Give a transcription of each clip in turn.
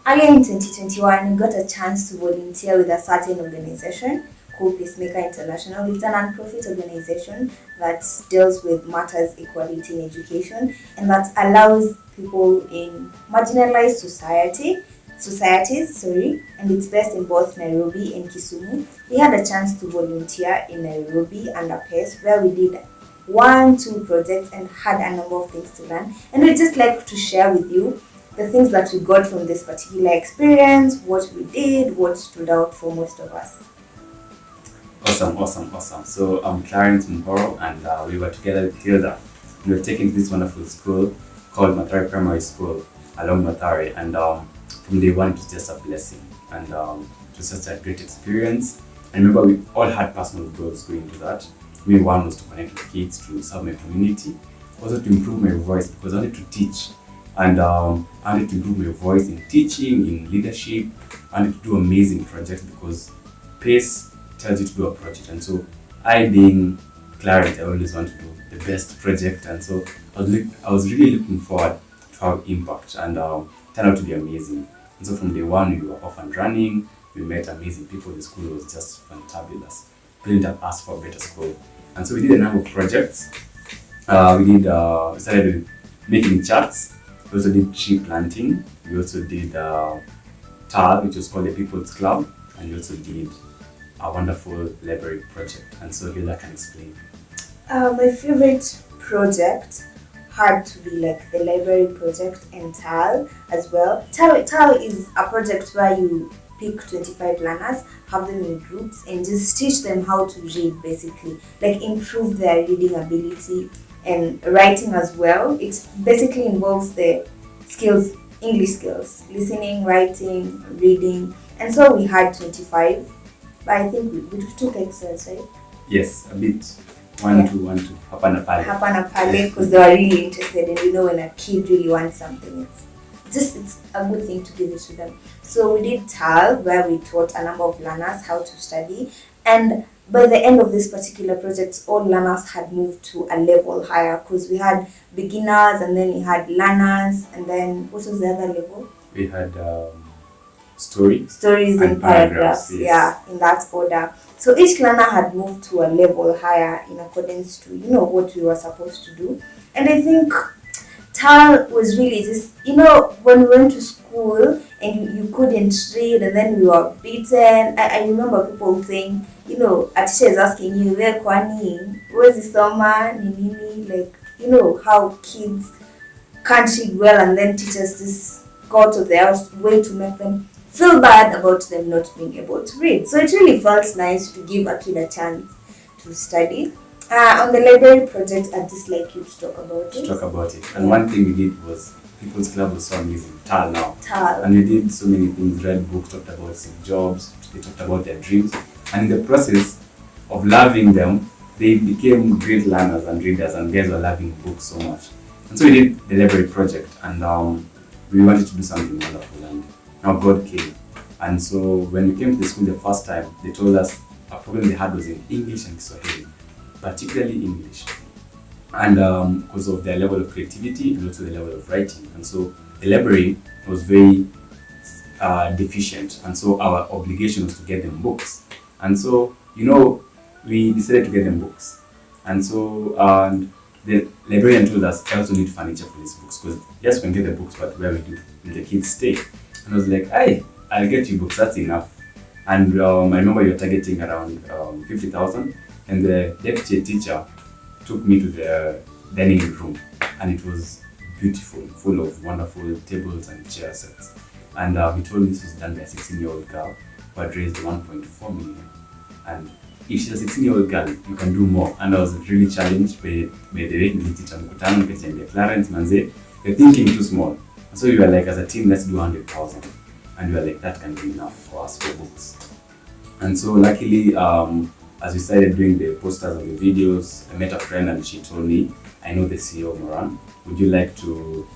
Earlier in 2021, we got a chance to volunteer with a certain organization called PACEMaker International. It's a non-profit organization that deals with matters equality in education and that allows people in marginalized societies, and it's based in both Nairobi and Kisumu. We had a chance to volunteer in Nairobi under PACE where we did two projects and had a number of things to learn. And we'd just like to share with you the things that we got from this particular experience, what we did, what stood out for most of us. Awesome. So I'm Clarence Muhoro, and we were together with Tilda. We were taken to this wonderful school called Mathare Primary School along Mathare, and from day one it was just a blessing, and it was such a great experience. I remember we all had personal goals going into that. One was to connect with kids, to serve my community, also to improve my voice because I wanted to teach. And I wanted to improve my voice in teaching, in leadership. I wanted to do amazing projects because PACE tells you to do a project. And so I, being Clarence, I always want to do the best project. And so I was really looking forward to our impact, and turned out to be amazing. And so from day one, we were off and running. We met amazing people. The school was just fantabulous. Couldn't have asked for a better school. And so we did a number of projects. We started with making charts. We also did tree planting. We also did TAL, which was called the People's Club, and we also did a wonderful library project. And so Hilda can explain. My favorite project had to be like the library project and TAL as well. TAL is a project where you pick 25 learners, have them in groups, and just teach them how to read, basically, like improve their reading ability and writing as well. It basically involves the skills, English skills, listening, writing, reading. And so we had 25, but I think we took extras, right? Yes, a bit. One, two, hapana pale, because they were really interested, and when a kid really wants something, it's a good thing to give it to them. So we did TAL, where we taught a number of learners how to study, and by the end of this particular project, all learners had moved to a level higher, because we had beginners, and then we had learners, and then what was the other level? We had stories and paragraphs. Yes. Yeah, in that order. So each learner had moved to a level higher in accordance to what we were supposed to do. And I think TAL was really just, when we went to school and you couldn't read, and then we were beaten. I remember people saying, a teacher is asking you, where's the summer, nini, like, how kids can't read well, and then teachers just go out of their way to make them feel bad about them not being able to read. So it really felt nice to give a kid a chance to study. On the library project, I'd just like you to talk about it. And one thing we did was People's Club was so amazing. TAL now. TAL. And we did so many things, read books, talked about Steve Jobs, they talked about their dreams. And in the process of loving them, they became great learners and readers, and guys were loving books so much. And so we did the library project, and we wanted to do something wonderful, and now God came. And so when we came to the school the first time, they told us a problem they had was in English and Kiswahili, particularly English. And because of their level of creativity and also the level of writing. And so the library was very deficient. And so our obligation was to get them books. And so, we decided to get them books. And so the librarian told us, I also need furniture for these books. Because yes, we can get the books, but where will the kids stay? And I was like, I'll get you books, that's enough. And I remember you were targeting around 50,000. And the deputy teacher took me to the dining room, and it was beautiful, full of wonderful tables and chair sets. And he told me this was done by a 16-year-old girl who had raised 1.4 million. And if she's a 16-year-old girl, you can do more. And I was really challenged by the way teacher mkutano kati Clarence manze, you're thinking too small. And so we were like, as a team, let's do 100,000. And we were like, that can be enough for us for books. And so luckily, as we started doing the posters and the videos, I met a friend, and she told me, I know the CEO of Moran. Would you like to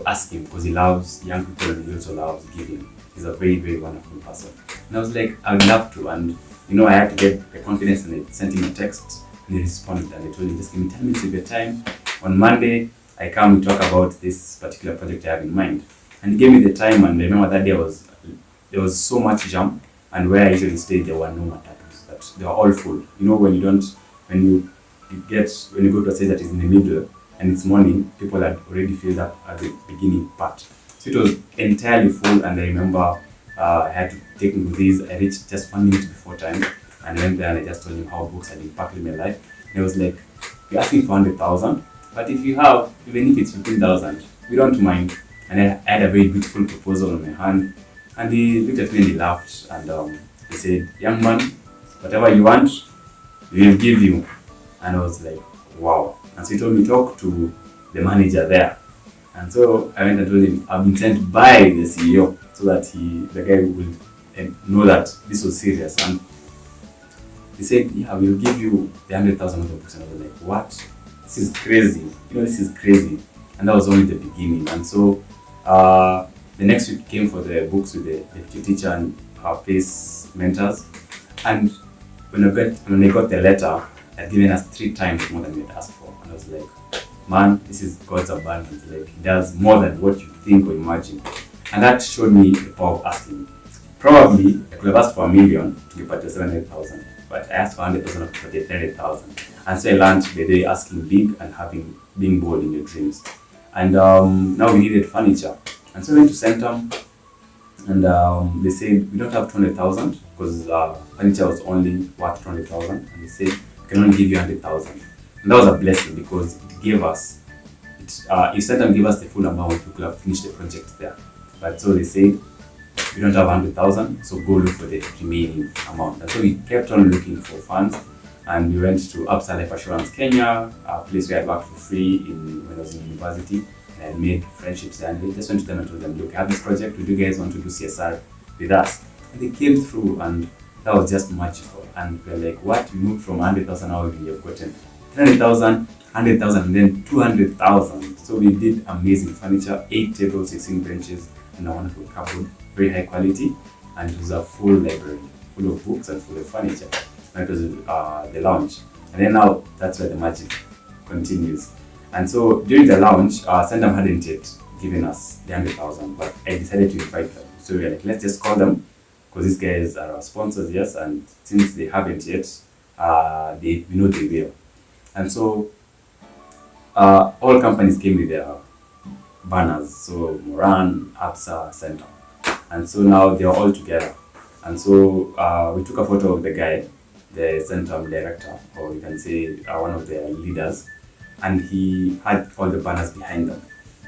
ask him? Because he loves young people and he also loves giving. He's a very, very wonderful person. And I was like, I would love to. And I had to get the confidence, and I sent him a text, and he responded, and I told him, just give me 10 minutes of your time. On Monday, I come to talk about this particular project I have in mind. And he gave me the time, and I remember that day there was so much jam, and where I usually stayed there were no matatus. That they were all full. You know, when you when you go to a stage that is in the middle and it's morning, people had already filled up at the beginning part. So it was entirely full, and I remember I had to take him to this. I reached just 1 minute before time, and I went there and I just told him how books had impacted my life. And he was like, "You're asking for 100,000, but if you have, even if it's 15,000, we don't mind." And I had a very beautiful proposal on my hand, and he looked at me and he laughed, and he said, "Young man, whatever you want, we will give you." And I was like, "Wow." And so he told me, "Talk to the manager there." And so I went and told him, "I've been sent by the CEO," so that the guy would know that this was serious. And he said, "Yeah, we'll give you the 100,000 of the books." And I was like, "What? This is crazy. This is crazy." And that was only the beginning. And so the next week came for the books with the deputy teacher and our PACE mentors. And when I got the letter, had given us 3 times more than we had asked for. And I was like, "Man, this is God's abundance. Like, He does more than what you think or imagine." And that showed me the power of asking. Probably I could have asked for 1 million to give back to 700,000, but I asked for 100,000 to get 300,000. And so I learned the day asking big and being bold in your dreams. And now we needed furniture. And so I went to Centum, and they said, "We don't have 200,000 because furniture was only worth 200,000. And they said, "We can only give you 100,000. And that was a blessing because it gave us, if Centum gave us the full amount, we could have finished the project there. But so they said, "We don't have 100,000, so go look for the remaining amount." And so we kept on looking for funds, and we went to Absa Life Assurance Kenya, a place where I worked for free when I was in university. And I made friendships there, and we just went to them and told them, "Look, I have this project. Would you guys want to do CSR with us?" And they came through, and that was just magical. And we were like, "What? We moved from 100,000, now we have gotten 300,000, 100,000, and then 200,000. So we did amazing furniture, 8 tables, 16 benches, and a wonderful cupboard, very high quality, and it was a full library, full of books and full of furniture. And it was the lounge. And then now that's where the magic continues. And so during the launch, Centum hadn't yet given us the 100,000, but I decided to invite them. So we were like, let's just call them, because these guys are our sponsors, yes, and since they haven't yet, we know they will. And so all companies came with their banners, so Moran, Absa, Centum. And so now they are all together. And so we took a photo of the guy, the Centum director, or you can say one of their leaders, and he had all the banners behind them.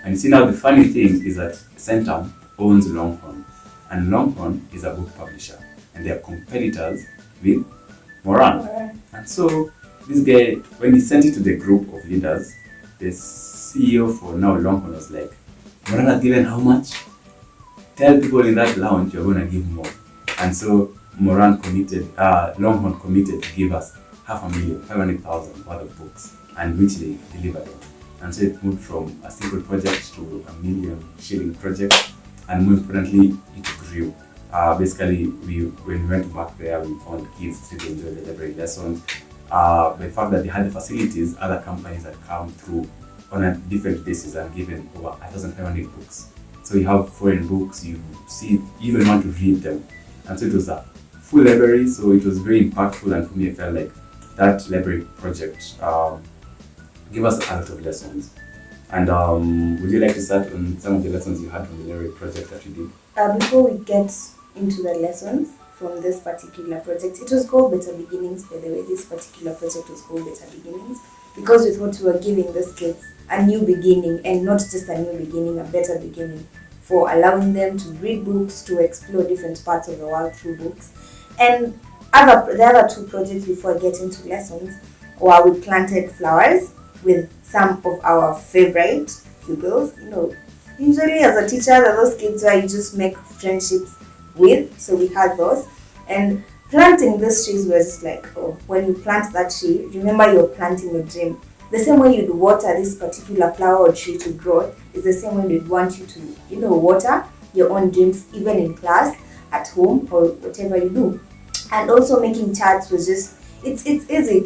And you see now the funny thing is that Centum owns Longhorn, and Longhorn is a book publisher, and they are competitors with Moran. And so this guy, when he sent it to the group of leaders, the CEO for now Longhorn was like, "Moran has given how much? Tell people in that lounge you're going to give more." And so Longhorn committed to give us 500,000, 500,000 worth of books, and which they delivered on. And so it moved from a single project to a 1 million shilling project, and more importantly, it grew. Basically, when we went back there, we found kids to enjoy the library lessons. The fact that they had the facilities, other companies had come through on a different basis and given over 1,500 books. So you have foreign books, you even want to read them. And so it was a full library, so it was very impactful, and for me, I felt like that library project gave us a lot of lessons. And would you like to start on some of the lessons you had from the library project that you did? Before we get into the lessons from this particular project, it was called Better Beginnings, by the way. This particular project was called Better Beginnings because we thought we were giving these kids a new beginning, and not just a new beginning, a better beginning, for allowing them to read books, to explore different parts of the world through books. And the other 2 projects before I get into lessons, where we planted flowers with some of our favorite pupils. Usually as a teacher, there are those kids where you just make friendships with, so we had those. And planting these trees was just like, when you plant that tree, remember you're planting a dream. The same way you'd water this particular flower or tree to grow is the same way we'd want you to, water your own dreams, even in class, at home, or whatever you do. And also making charts was just, it's easy.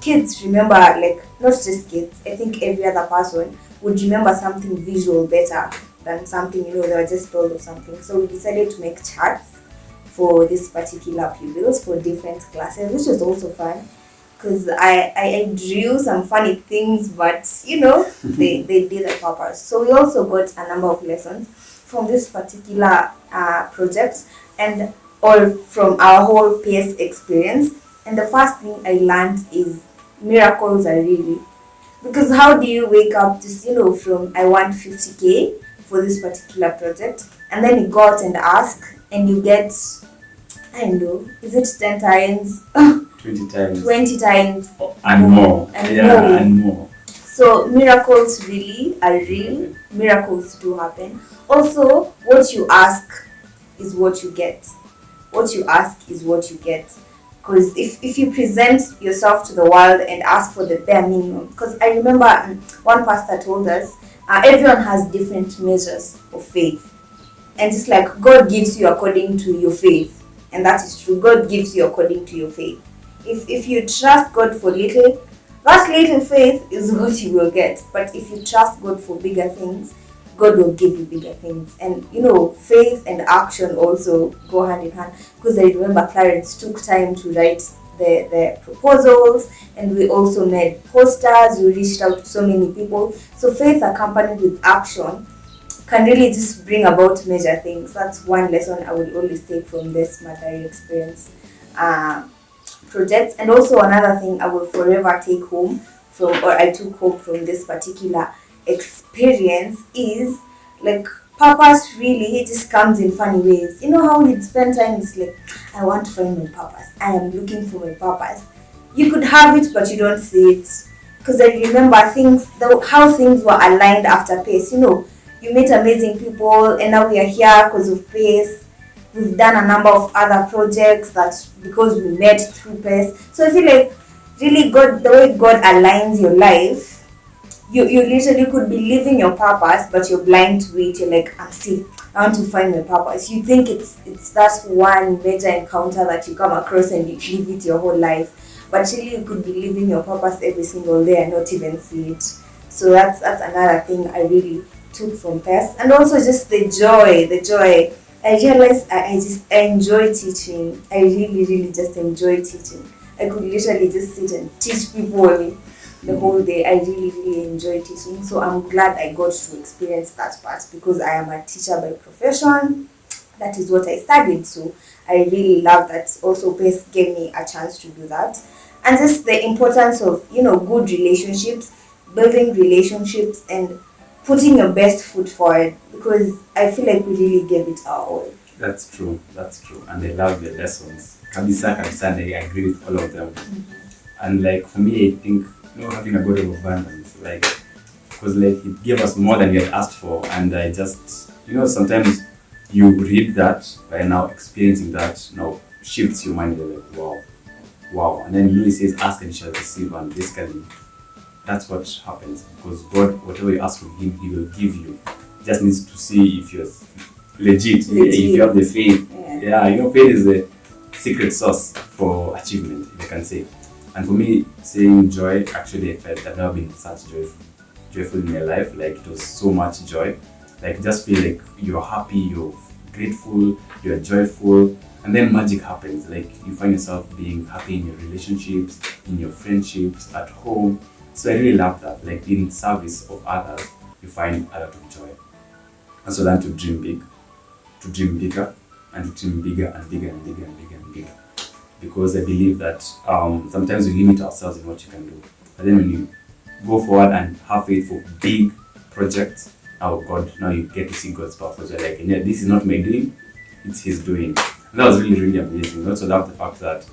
Kids remember, like, not just kids, I think every other person would remember something visual better than something, they were just told or something. So we decided to make charts for this particular pupils for different classes, which was also fun because I drew some funny things, but they did a purpose. So we also got a number of lessons from this particular project and or from our whole PACE experience. And the first thing I learned is miracles are real. Because how do you wake up just, from I want 50K for this particular project, and then you go out and ask, and you get, I don't know, is it 10 times? 20 times. 20 times. And more. And more. So miracles really are real. Miracles do happen. Also, what you ask is what you get. What you ask is what you get. Because if you present yourself to the world and ask for the bare minimum, because I remember one pastor told us everyone has different measures of faith, and it's like God gives you according to your faith, and that is true. God gives you according to your faith. If you trust God for little, that little faith is what you will get. But if you trust God for bigger things, God will give you bigger things. And faith and action also go hand in hand. Because I remember Clarence took time to write the proposals, and we also made posters. We reached out to so many people. So faith accompanied with action can really just bring about major things. That's one lesson I will always take from this Mathare experience project. And also another thing I will forever take home I took home from this particular experience is like purpose really just comes in funny ways. You know how you'd spend time, it's like, I want to find my purpose, I am looking for my purpose. You could have it but you don't see it. Because I remember how things were aligned after PACE. You meet amazing people, and now we are here because of PACE. We've done a number of other projects that's because we met through PACE. So I feel like really God, the way God aligns your life, you literally could be living your purpose, but you're blind to it. You're like, I want to find my purpose. You think it's that one major encounter that you come across and you live it your whole life, but really you could be living your purpose every single day and not even see it. So that's another thing I really took from PACE. And also just the joy. I realized I enjoy teaching. I really, really just enjoy teaching. I could literally just sit and teach people the whole day. I really, really enjoy teaching. So I'm glad I got to experience that part because I am a teacher by profession. That is what I studied. So I really love that. Also, PACE gave me a chance to do that. And just the importance of, good relationships, building relationships, and putting your best foot forward, because I feel like we really gave it our all. That's true. And I love your lessons. Kabisa, and I agree with all of them. Mm-hmm. And like for me, I think, having a God of abundance, because it gave us more than we had asked for. And I just, sometimes you read that, by now experiencing that, now shifts your mind. You're like, wow. And then Louis says, ask and you shall receive. And basically, that's what happens. Because God, whatever you ask from Him, He will give you. He just needs to see if you're legit. If you have the faith. Yeah, faith is the secret sauce for achievement, if I can say. And for me, saying joy, actually I felt I've never been such joyful in my life. It was so much joy. Just feel like you're happy, you're grateful, you're joyful, and then magic happens. You find yourself being happy in your relationships, in your friendships, at home. So I really love that. In service of others, you find a lot of joy. And so learn to dream big, to dream bigger, and to dream bigger and bigger and bigger and bigger and bigger. Because I believe that sometimes we limit ourselves in what you can do. But then when you go forward and have faith for big projects, God, now you get to see God's purpose. You're like, this is not my doing, it's His doing. And that was really, really amazing. I also love the fact that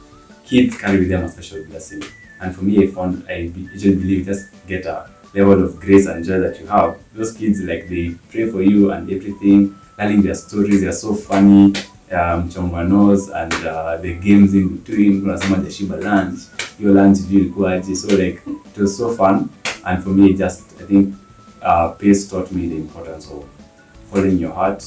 kids carry with them a special blessing. And for me, I usually believe just get a level of grace and joy that you have. Those kids, they pray for you and everything, telling their stories, they're so funny. Chonganos and the games in between, some of the Shiba lunch, your lunch really. So it was so fun. And for me, I think PACE taught me the importance of following your heart,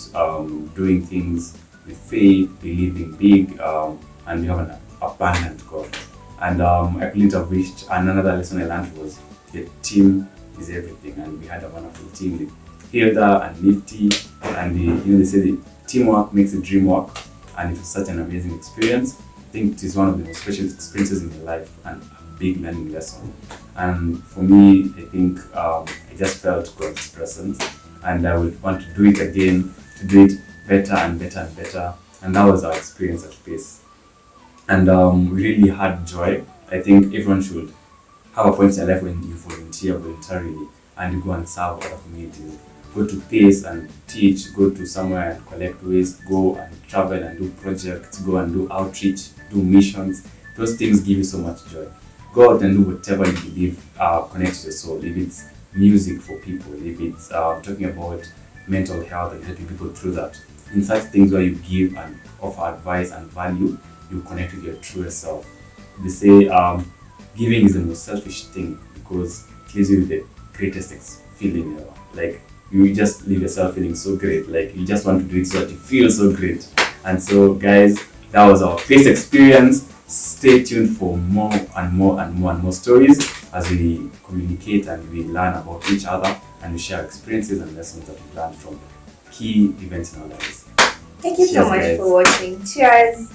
doing things with faith, believing big, and you have an abundant God. And I couldn't have wished. And another lesson I learned was the team is everything, and we had a wonderful team with Hilda and Nifty, and they say the teamwork makes the dream work, and it was such an amazing experience. I think it is one of the most special experiences in my life and a big learning lesson. And for me, I think I just felt God's presence, and I would want to do it again, to do it better and better and better. And that was our experience at PACE. And we really had joy. I think everyone should have a point in their life when you volunteer voluntarily and you go and serve other communities. Go to PACE and teach, go to somewhere and collect waste, go and travel and do projects, go and do outreach, do missions. Those things give you so much joy. Go out and do whatever you believe connects your soul. If it's music for people, if it's talking about mental health and helping people through that. In such things where you give and offer advice and value, you connect with your truest self. They say giving is the most selfish thing because it leaves you with the greatest feeling ever. Like you just leave yourself feeling so great. Like you just want to do it so that you feel so great. And so guys, that was our PACE experience. Stay tuned for more and more and more and more stories as we communicate and we learn about each other and we share experiences and lessons that we learned from key events in our lives. Thank you so much guys. for watching. Cheers.